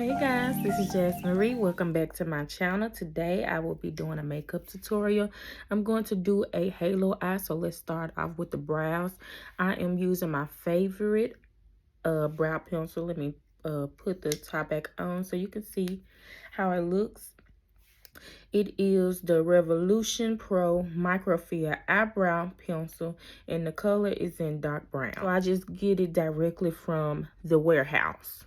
Hey guys, this is Jasmarie. Welcome back to my channel. Today I will be doing a makeup tutorial. I'm going to do a halo eye, so let's start off with the brows. I am using my favorite brow pencil. Let me put the top back on so you can see how it looks. It is the Revolution Pro Microfill Eyebrow Pencil, and the color is in dark brown. So I just get it directly from the warehouse.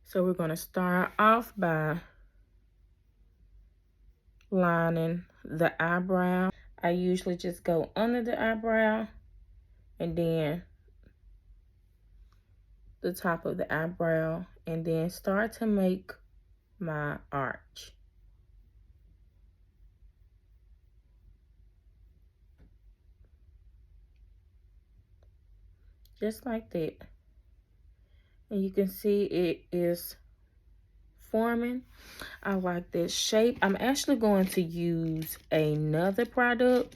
So we're going to start off by lining the eyebrow. I usually just go under the eyebrow and then the top of the eyebrow and then start to make my arch. Just like that. And you can see it is forming. I like this shape. I'm actually going to use another product.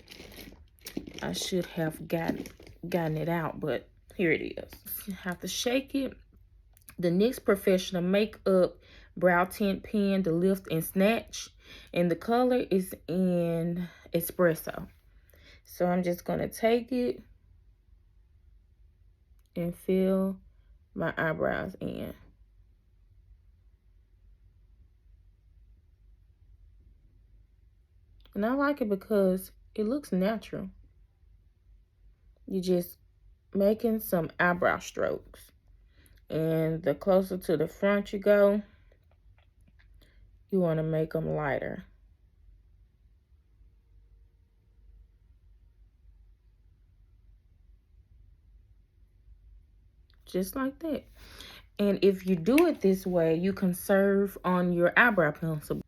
I should have gotten it out, but here it is. You have to shake it. The NYX Professional Makeup Brow Tint Pen, the Lift and Snatch, and the color is in Espresso. So I'm just going to take it and fill my eyebrows in. And I like it because it looks natural. You're just making some eyebrow strokes. And the closer to the front you go, you want to make them lighter. Just like that. And if you do it this way, you conserve on your eyebrow pencil.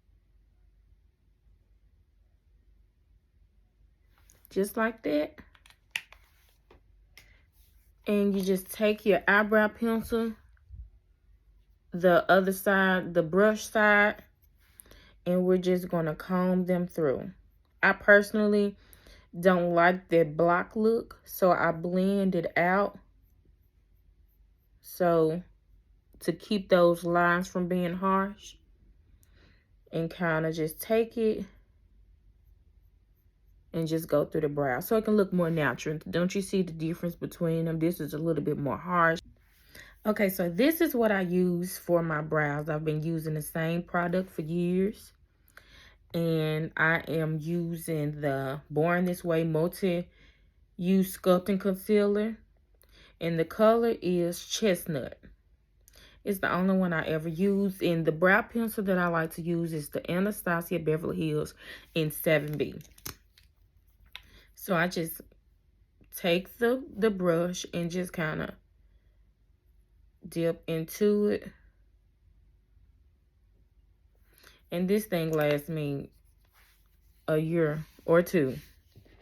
Just like that. And you just take your eyebrow pencil, the other side, the brush side, and we're just going to comb them through. I personally don't like that block look, so I blend it out. So to keep those lines from being harsh, and kind of just take it and just go through the brow so it can look more natural. Don't you see the difference between them? This is a little bit more harsh. Okay, so this is what I use for my brows. I've been using the same product for years. And I am using the Born This Way Multi-Use Sculpting Concealer. And the color is Chestnut. It's the only one I ever use. And the brow pencil that I like to use is the Anastasia Beverly Hills in 7B. So I just take the brush and just kind of dip into it. And this thing lasts me a year or two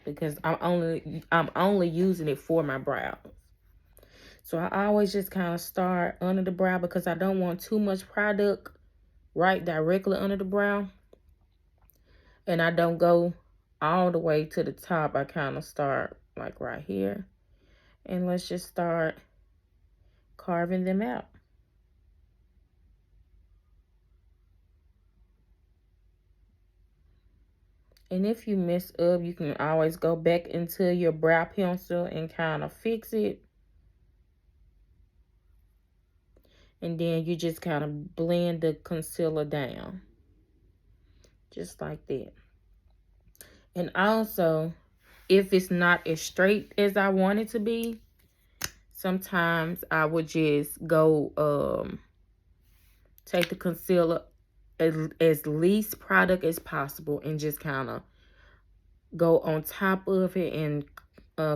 because I'm only using it for my brows. So I always just kind of start under the brow because I don't want too much product right directly under the brow. And I don't go all the way to the top. I kind of start like right here. And let's just start carving them out. And if you mess up, you can always go back into your brow pencil and kind of fix it. And then you just kind of blend the concealer down. Just like that. And also, if it's not as straight as I want it to be, sometimes I would just go take the concealer as least product as possible and just kind of go on top of it and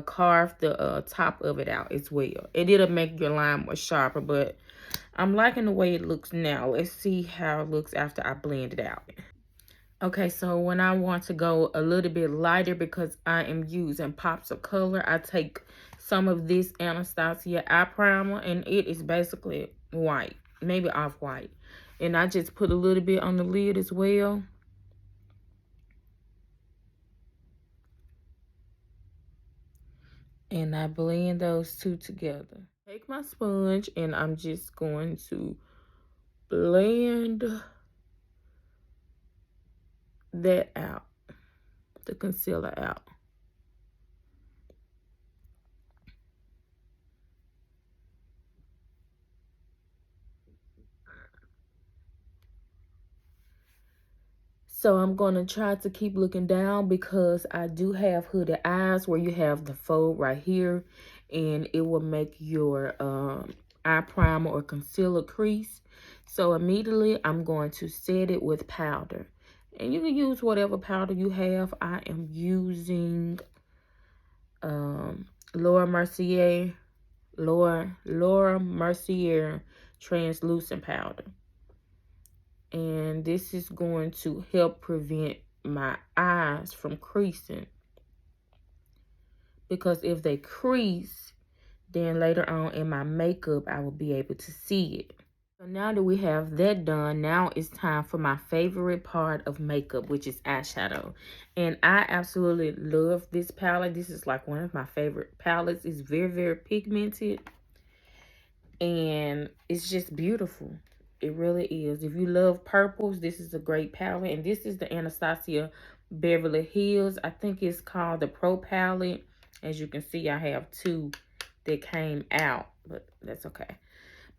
carve the top of it out as well. And it'll make your line more sharper, but I'm liking the way it looks now. Let's see how it looks after I blend it out. Okay, so when I want to go a little bit lighter because I am using pops of color, I take some of this Anastasia eye primer, and it is basically white, maybe off-white. And I just put a little bit on the lid as well. And I blend those two together. Take my sponge and I'm just going to blend that out, the concealer out. So I'm going to try to keep looking down because I do have hooded eyes where you have the fold right here, and it will make your eye primer or concealer crease. So immediately I'm going to set it with powder. And you can use whatever powder you have. I am using Laura Mercier translucent powder. And this is going to help prevent my eyes from creasing, because if they crease, then later on in my makeup I will be able to see it. So now that we have that done, now it's time for my favorite part of makeup, which is eyeshadow. And I absolutely love this palette. This is like one of my favorite palettes. It's very, very pigmented, and it's just beautiful. It really is. If you love purples, this is a great palette. And this is the Anastasia Beverly Hills. I think it's called the Pro palette. As you can see, I have two that came out, but that's okay.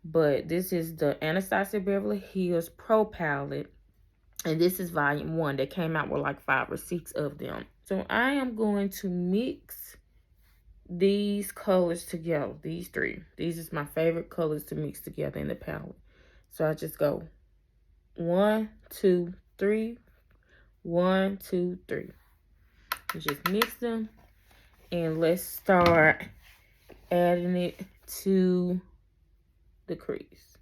But this is the Anastasia Beverly Hills Pro palette. And this is volume 1. They came out with like 5 or 6 of them. So I am going to mix these colors together. These 3. These is my favorite colors to mix together in the palette. So I just go 1, 2, 3, 1, 2, 3. You just mix them, and let's start adding it to the crease.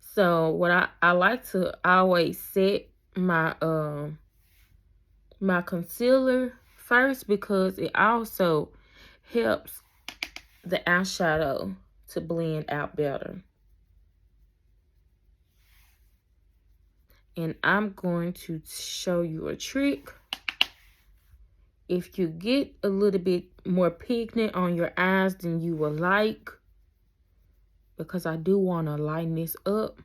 So what I like to always set my my concealer first, because it also helps the eyeshadow to blend out better. And I'm going to show you a trick. If you get a little bit more pigment on your eyes than you would like, because I do want to lighten this up,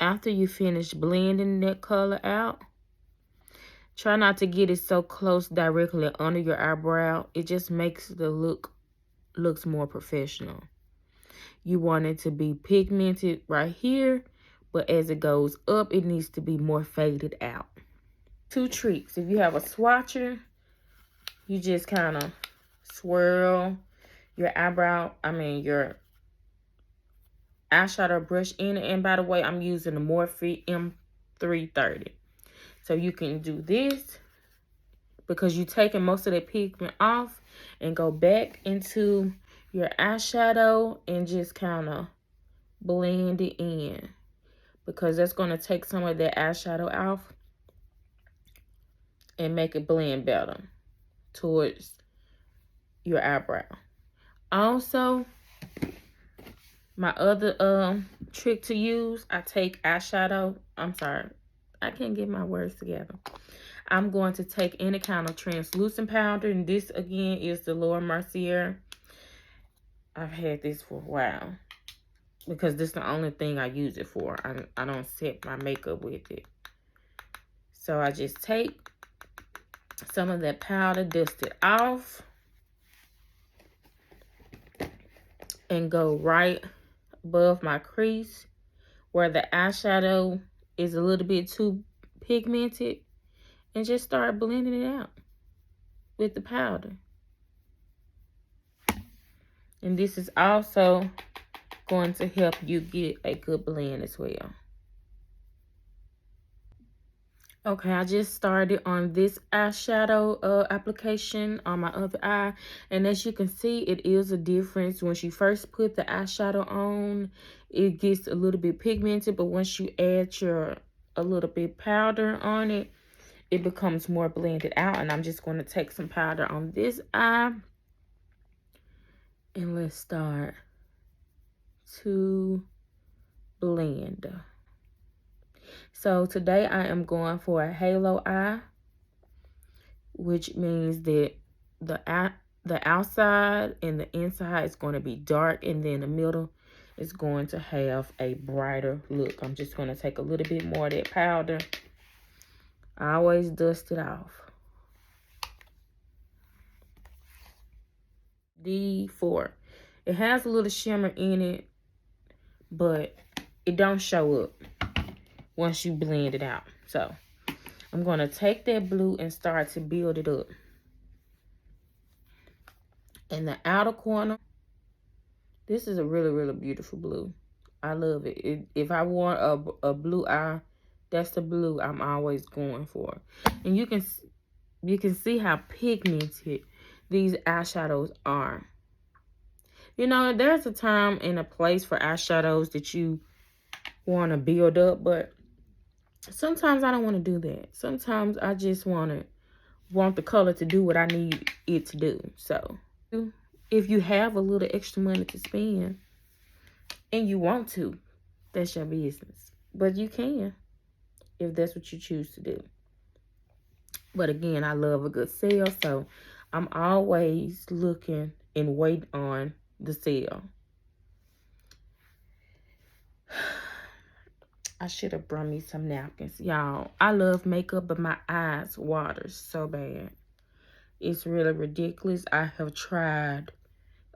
after you finish blending that color out, try not to get it so close directly under your eyebrow. It just makes the looks more professional. You want it to be pigmented right here, but as it goes up, it needs to be more faded out. 2 tricks. If you have a swatcher, you just kind of swirl your your eyeshadow brush in it. And by the way, I'm using the Morphe M330. So you can do this, because you're taking most of the pigment off, and go back into your eyeshadow and just kind of blend it in, because that's going to take some of that eyeshadow off and make it blend better towards your eyebrow. Also, my other trick to use, I take eyeshadow. I'm sorry, I can't get my words together. I'm going to take any kind of translucent powder, and this again is the Laura Mercier. I've had this for a while because this is the only thing I use it for. I don't set my makeup with it. So I just take some of that powder, dust it off, and go right above my crease where the eyeshadow is a little bit too pigmented, and just start blending it out with the powder. And this is also going to help you get a good blend as well. Okay, I just started on this eyeshadow application on my other eye. And as you can see, it is a difference. When you first put the eyeshadow on, it gets a little bit pigmented. But once you add a little bit powder on it, it becomes more blended out. And I'm just going to take some powder on this eye. And let's start to blend. So today I am going for a halo eye. which means that the outside and the inside is going to be dark, and then the middle is going to have a brighter look. I'm just going to take a little bit more of that powder. I always dust it off. D4. It has a little shimmer in it, but it don't show up once you blend it out. So I'm going to take that blue and start to build it up. In the outer corner, this is a really, really beautiful blue. I love it. If I want a blue eye, that's the blue I'm always going for. And you can see how pigmented these eyeshadows are. You know, there's a time and a place for eyeshadows that you want to build up, but sometimes I don't want to do that. Sometimes I just want the color to do what I need it to do. So if you have a little extra money to spend and you want to, that's your business. But you can if that's what you choose to do. But again, I love a good sale, so I'm always looking and waiting on the sale. I should have brought me some napkins. Y'all, I love makeup, but my eyes water so bad. It's really ridiculous. I have tried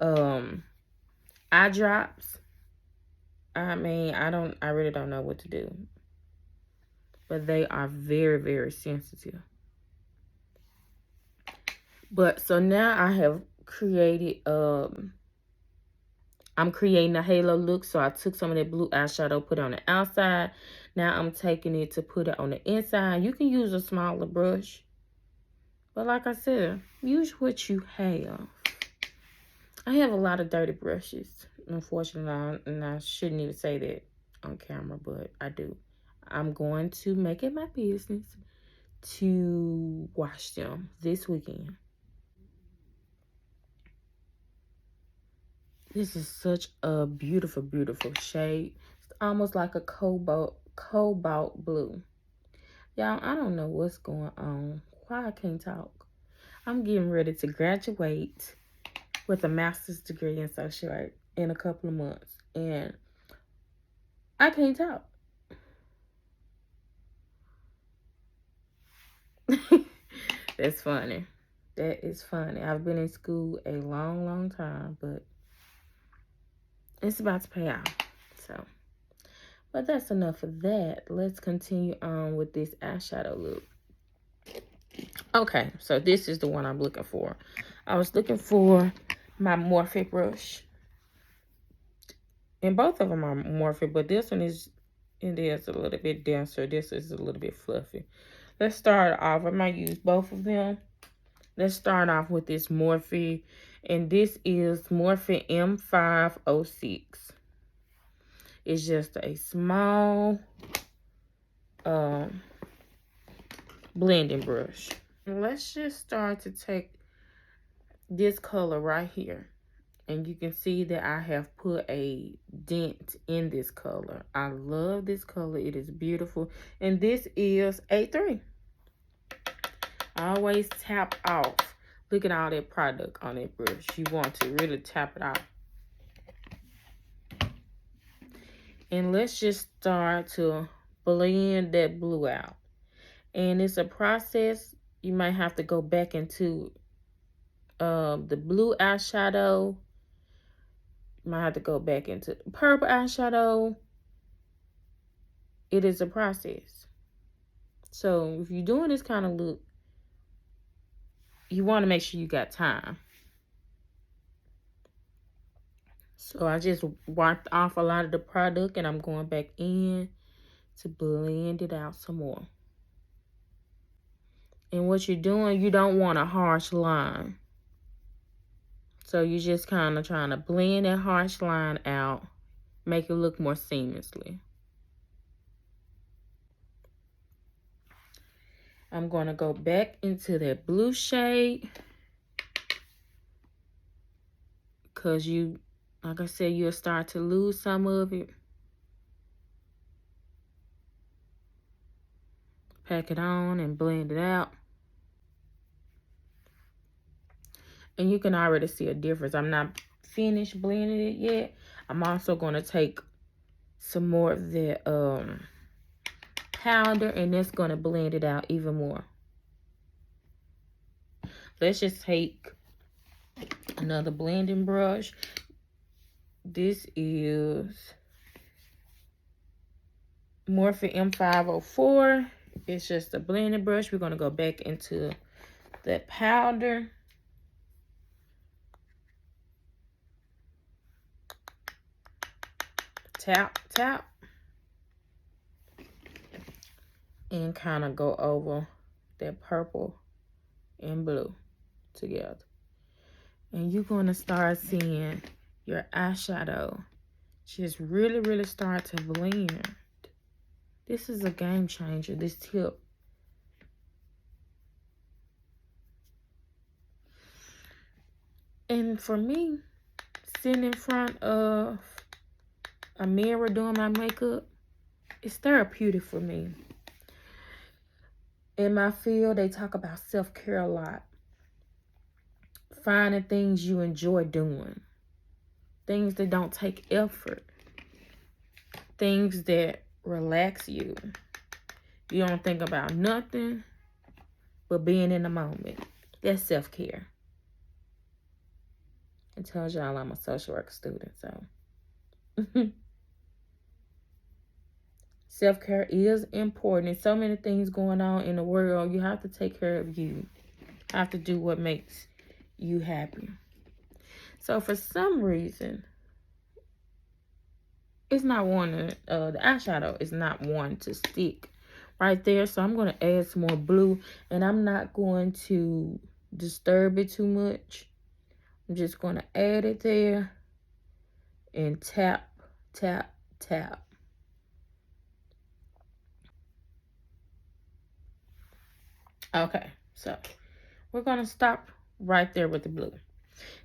eye drops. I mean, I really don't know what to do. But they are very, very sensitive. But so now I have created I'm creating a halo look. So I took some of that blue eyeshadow, put it on the outside. Now I'm taking it to put it on the inside. You can use a smaller brush. But like I said, use what you have. I have a lot of dirty brushes, unfortunately, and I shouldn't even say that on camera, but I do. I'm going to make it my business to wash them this weekend. This is such a beautiful, beautiful shade. It's almost like a cobalt blue. Y'all, I don't know what's going on. Why I can't talk. I'm getting ready to graduate with a master's degree in social work in a couple of months. And I can't talk. That's funny. That is funny. I've been in school a long, long time, but it's about to pay off. So, but that's enough of that. Let's continue on with this eyeshadow look. Okay, so this is the one I'm looking for. I was looking for my Morphe brush. And both of them are Morphe, but this one is, it is a little bit denser. This is a little bit fluffy. Let's start off. I might use both of them. Let's start off with this Morphe. And this is Morphe M506. It's just a small blending brush. And let's just start to take this color right here. And you can see that I have put a dent in this color. I love this color. It is beautiful. And this is A3. I always tap off. Look at all that product on that brush. You want to really tap it off. And let's just start to blend that blue out. And it's a process. You might have to go back into the blue eyeshadow. You might have to go back into the purple eyeshadow. It is a process. So if you're doing this kind of look, you want to make sure you got time. So I just wiped off a lot of the product and I'm going back in to blend it out some more. And what you're doing, you don't want a harsh line. So you're just kind of trying to blend that harsh line out, make it look more seamlessly. I'm going to go back into that blue shade. Because you, like I said, you'll start to lose some of it. Pack it on and blend it out. And you can already see a difference. I'm not finished blending it yet. I'm also going to take some more of the powder, and that's going to blend it out even more. Let's just take another blending brush. This is Morphe M504. It's just a blending brush. We're going to go back into the powder. Tap, tap. And kind of go over that purple and blue together. And you're going to start seeing your eyeshadow just really, really start to blend. This is a game changer, this tip. And for me, sitting in front of a mirror doing my makeup, it's therapeutic for me. In my field, they talk about self-care a lot. Finding things you enjoy doing. Things that don't take effort. Things that relax you. You don't think about nothing but being in the moment. That's self-care. It tells y'all I'm a social work student, so. Self-care is important. There's so many things going on in the world. You have to take care of you. You have to do what makes you happy. So for some reason, it's not one the eyeshadow is not one to stick right there. So I'm going to add some more blue, and I'm not going to disturb it too much. I'm just going to add it there and tap, tap, tap. Okay, so we're going to stop right there with the blue.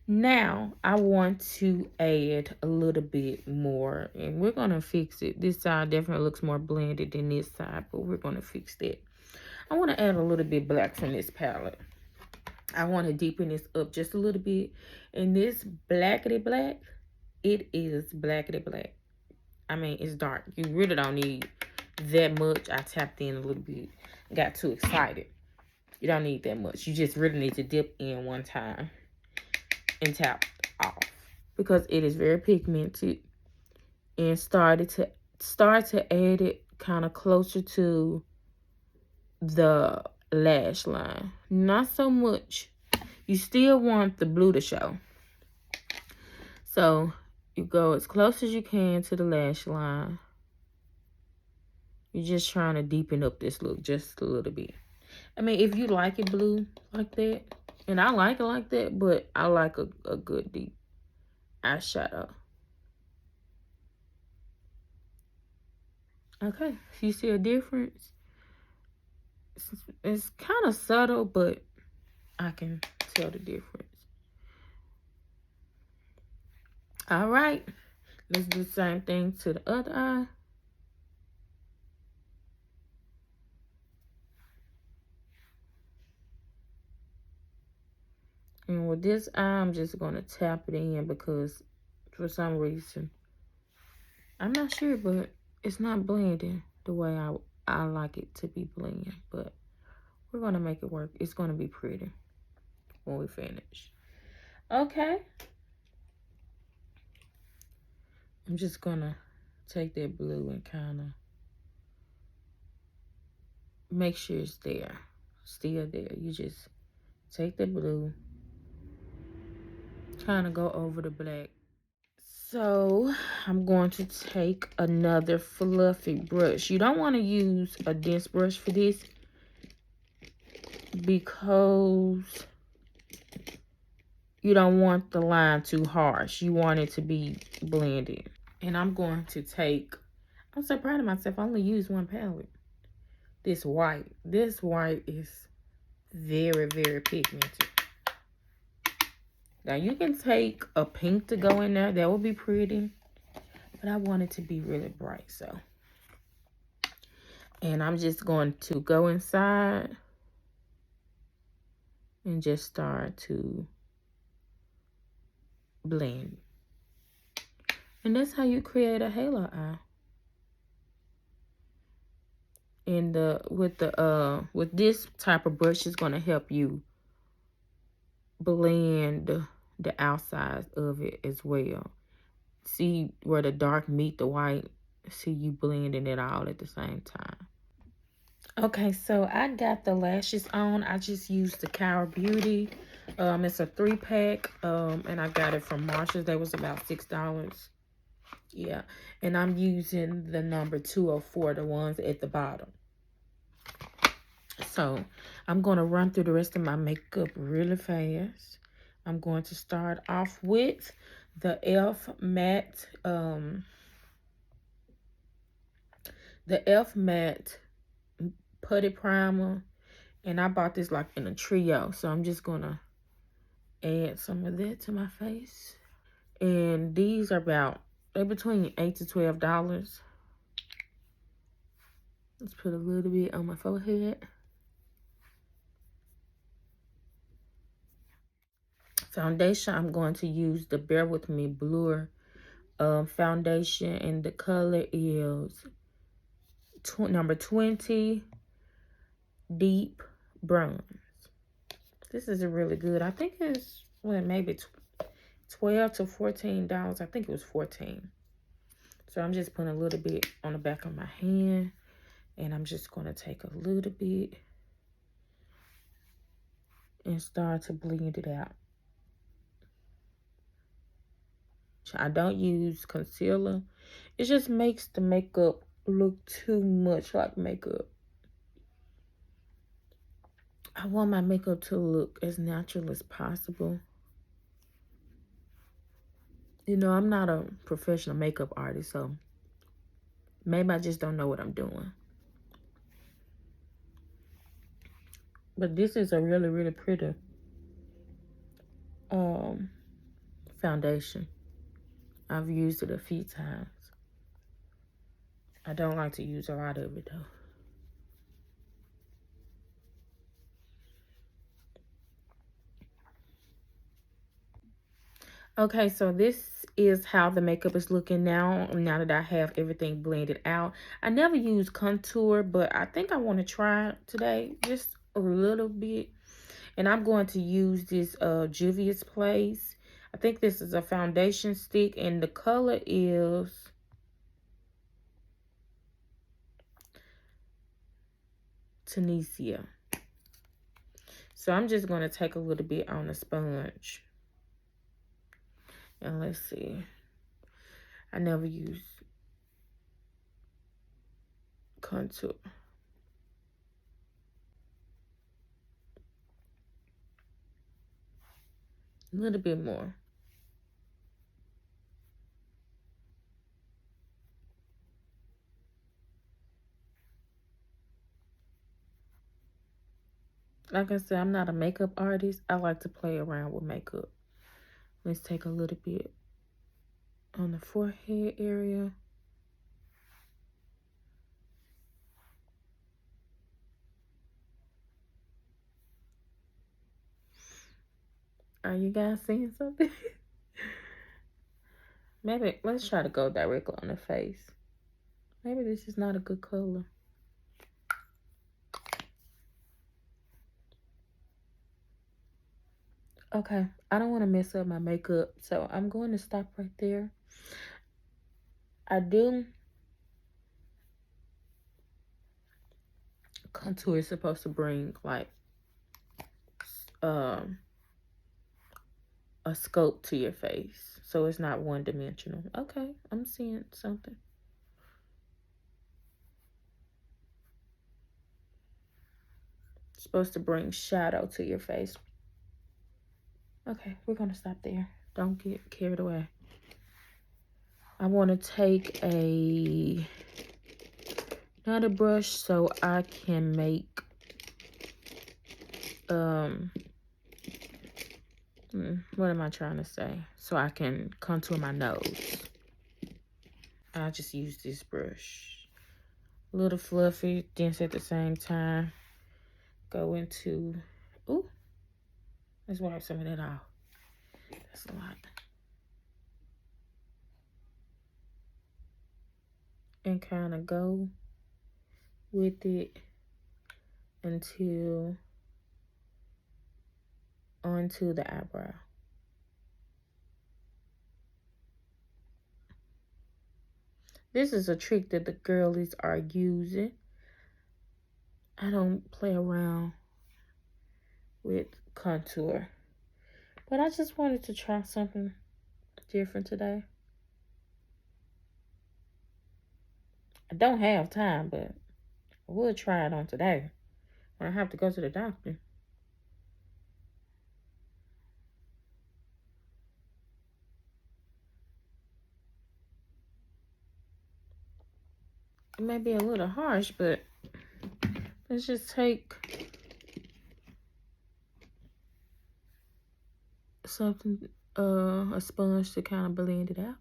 Now, I want to add a little bit more, and we're going to fix it. This side definitely looks more blended than this side, but we're going to fix that. I want to add a little bit black from this palette. I want to deepen this up just a little bit. And this blackity black, it is blackity black. I mean, it's dark. You really don't need that much. I tapped in a little bit. Got too excited. You don't need that much. You just really need to dip in one time and tap off, because it is very pigmented. And start to add it kind of closer to the lash line. Not so much. You still want the blue to show. So you go as close as you can to the lash line. You're just trying to deepen up this look just a little bit. I mean, if you like it blue like that, and I like it like that, but I like a good deep eyeshadow. Okay, you see a difference? It's kind of subtle, but I can tell the difference. All right, let's do the same thing to the other eye. And with this eye, I'm just going to tap it in, because for some reason, I'm not sure, but it's not blending the way I like it to be blended. But we're going to make it work. It's going to be pretty when we finish. Okay. I'm just going to take that blue and kind of make sure it's there. Still there. You just take the blue, kind of go over the black. So I'm going to take another fluffy brush. You don't want to use a dense brush for this, because you don't want the line too harsh. You want it to be blended. And I'm going to take, I'm so proud of myself, I only used one palette. This white is very, very pigmented. Now you can take a pink to go in there. That would be pretty. But I want it to be really bright, so. And I'm just going to go inside and just start to blend. And that's how you create a halo eye. And with this type of brush, it's gonna help you blend the outside of it as well. See where the dark meet the white. See you blending it all at the same time. Okay, so I got the lashes on. I just used the Cower Beauty. It's a 3-pack. And I got it from Marshall's. They was about $6. Yeah. And I'm using the number 204, the ones at the bottom. So I'm going to run through the rest of my makeup really fast. I'm going to start off with the e.l.f. matte, putty primer, and I bought this like in a trio. So I'm just going to add some of that to my face. And these are they're between $8 to $12. Let's put a little bit on my forehead. Foundation, I'm going to use the Bear With Me Bluer foundation, and the color is number 20, Deep Bronze. This is a really good. I think it's maybe $12 to $14. I think it was 14. So I'm just putting a little bit on the back of my hand, and I'm just going to take a little bit and start to blend it out. I don't use concealer. It just makes the makeup look too much like makeup. I want my makeup to look as natural as possible. You know, I'm not a professional makeup artist, so maybe I just don't know what I'm doing. But this is a really, really pretty foundation. I've used it a few times. I don't like to use a lot of it though. Okay, so this is how the makeup is looking now that I have everything blended out. I never use contour, but I think I want to try it today, just a little bit. And I'm going to use this Juvia's Place. I think this is a foundation stick, and the color is Tunisia. So I'm just going to take a little bit on the sponge. And let's see. I never use contour. A little bit more. Like I said, I'm not a makeup artist. I like to play around with makeup. Let's take a little bit on the forehead area. Are you guys seeing something? Maybe let's try to go directly on the face. Maybe this is not a good color. Okay, I don't want to mess up my makeup, so I'm going to stop right there. Contour is supposed to bring like a scope to your face, so it's not one-dimensional. Okay, I'm seeing something. It's supposed to bring shadow to your face. Okay, we're gonna stop there. Don't get carried away. I want to take another brush so I can make what am I trying to say? So I can contour my nose. I'll just use this brush. A little fluffy, dense at the same time. Go into, ooh, let's wipe some of that off. That's a lot. and kind of go with it until onto the eyebrow. This is a trick that the girlies are using. I don't play around with contour, but I just wanted to try something different today. I don't have time, but I will try it on today when I have to go to the doctor. It may be a little harsh, but let's just take something, a sponge to kind of blend it out.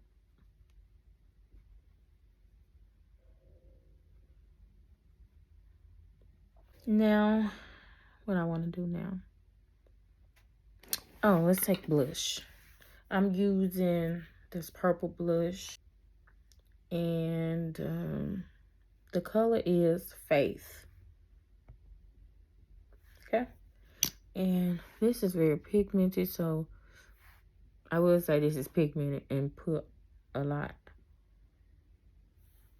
Now, what I want to do now. Oh, let's take blush. I'm using this purple blush, and the color is Faith. Okay, and this is very pigmented, so I will say this is pigmented and put a lot.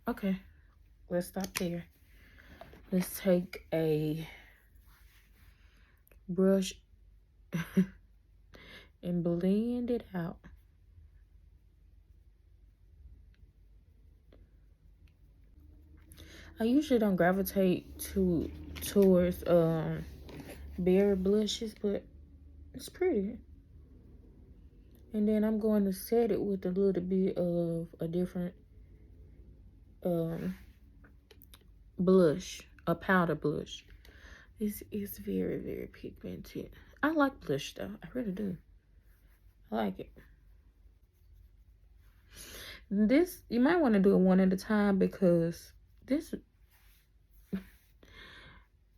Okay, let's stop there. Let's take a brush and blend it out. I usually don't gravitate towards berry blushes, but it's pretty. And then I'm going to set it with a little bit of a different blush, a powder blush. This is very, very pigmented. I like blush though. I really do. I like it. This, you might want to do it one at a time because this,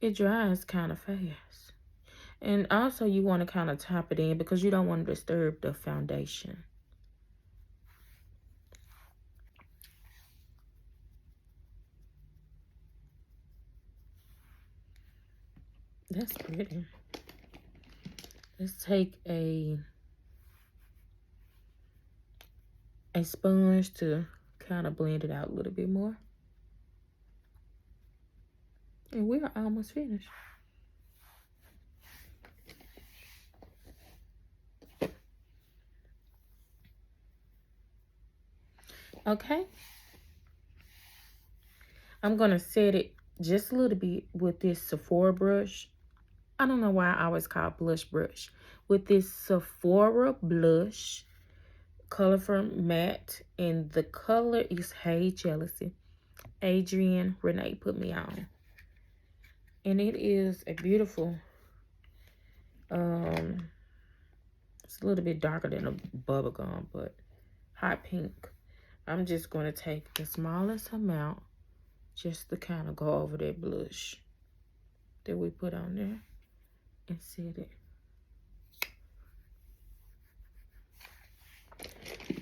it dries kind of fast. And also you want to kind of top it in because you don't want to disturb the foundation. That's pretty. Let's take a sponge to kind of blend it out a little bit more. And we're almost finished. Okay. I'm going to set it just a little bit with this Sephora brush. I don't know why I always call it blush brush. With this Sephora blush, color from matte, and the color is Hey Jealousy. Adrienne Renee put me on. And it is a beautiful, it's a little bit darker than a bubble gum, but hot pink. I'm just going to take the smallest amount just to kind of go over that blush that we put on there and set it.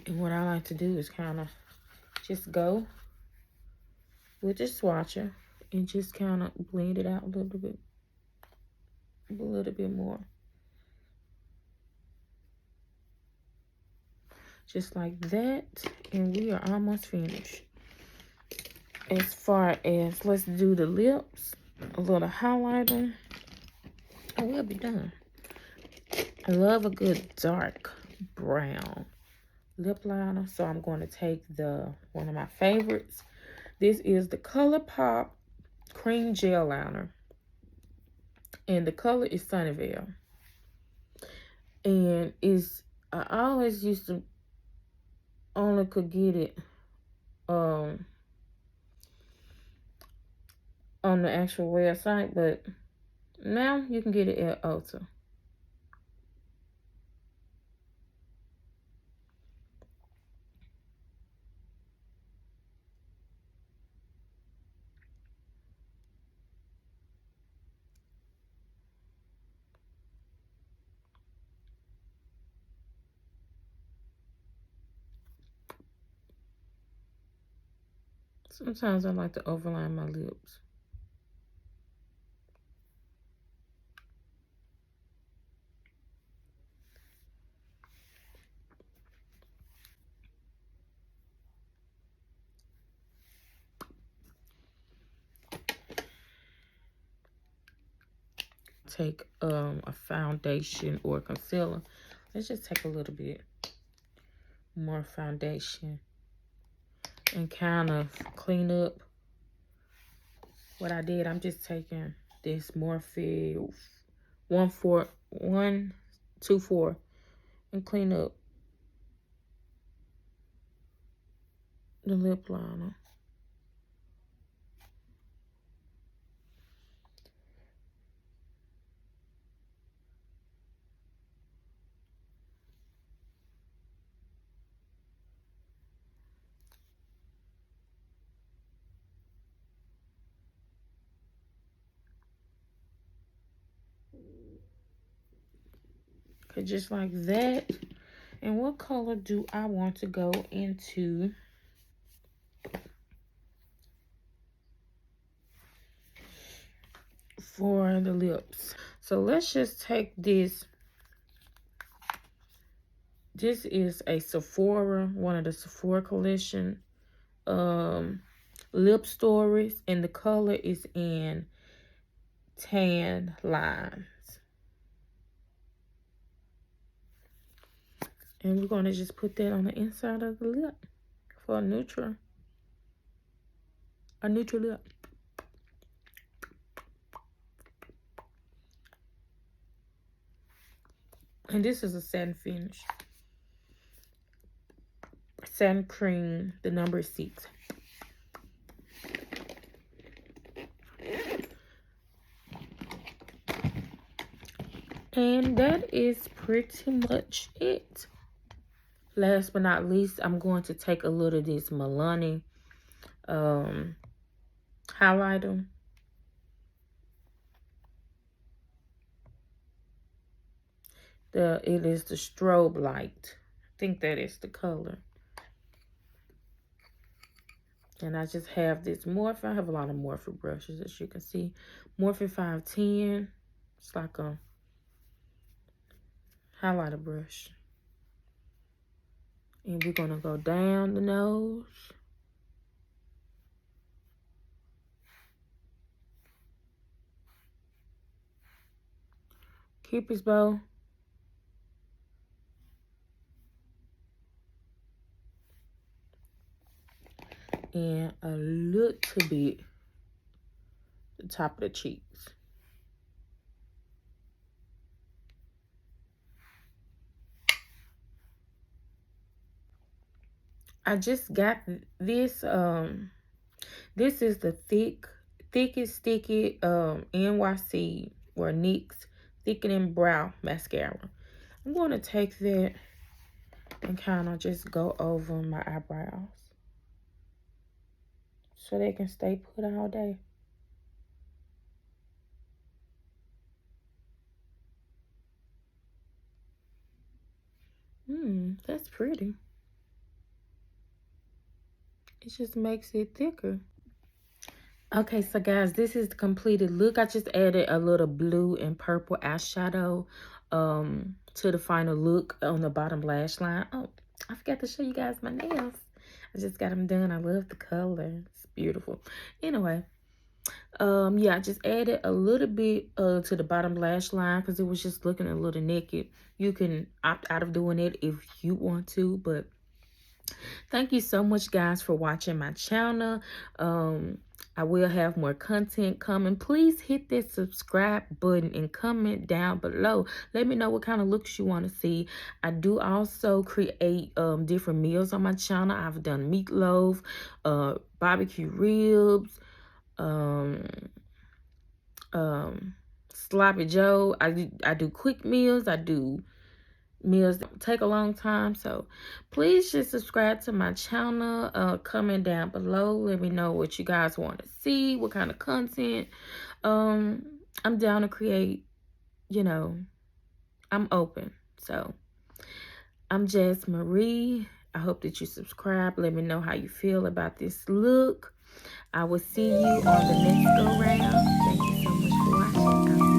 And what I like to do is kind of just go with the swatcher and just kind of blend it out a little bit more. Just like that, and we are almost finished. As far as, let's do the lips, a little highlighter, and we'll be done. I love a good dark brown lip liner, so I'm going to take one of my favorites. This is the ColourPop Cream Gel Liner, and the color is Sunnyvale. And I always used to only could get it on the actual website, but now you can get it at Ulta. Sometimes I like to overline my lips. Take a foundation or concealer. Let's just take a little bit more foundation and kind of clean up what I did. I'm just taking this Morphe 124 and clean up the lip liner. Okay, just like that. And what color do I want to go into? For the lips. So let's just take this. This is a Sephora, one of the Sephora collection lip stories, and the color is in tan lines. And we're going to just put that on the inside of the lip for a neutral lip. And this is a satin finish. Satin cream, the number 6. And that is pretty much it. Last but not least, I'm going to take a little of this Milani highlighter. It is the strobe light. I think that is the color. And I just have this Morphe. I have a lot of Morphe brushes, as you can see. Morphe 510. It's like a highlighter brush. And we're going to go down the nose. Cupid's bow. And a little bit the top of the cheeks. I just got this. This is the thickest sticky NYC or NYX thickening brow mascara. I'm going to take that and kind of just go over my eyebrows so they can stay put all day. That's pretty. It just makes it thicker. Okay, so guys, this is the completed look. I just added a little blue and purple eyeshadow to the final look on the bottom lash line. Oh, I forgot to show you guys my nails. I just got them done. I love the color. It's beautiful. Anyway, yeah, I just added a little bit to the bottom lash line because it was just looking a little naked. You can opt out of doing it if you want to, but thank you so much, guys, for watching my channel. I will have more content coming. Please hit that subscribe button and comment down below. Let me know what kind of looks you want to see. I do also create different meals on my channel. I've done meatloaf, barbecue ribs, sloppy joe. I do quick meals. I do meals that take a long time. So please just subscribe to my channel. Comment down below. Let me know what you guys want to see, what kind of content. I'm down to create, you know, I'm open. So I'm Jasmarie. I hope that you subscribe. Let me know how you feel about this look. I will see you on the next go round. Thank you so much for watching.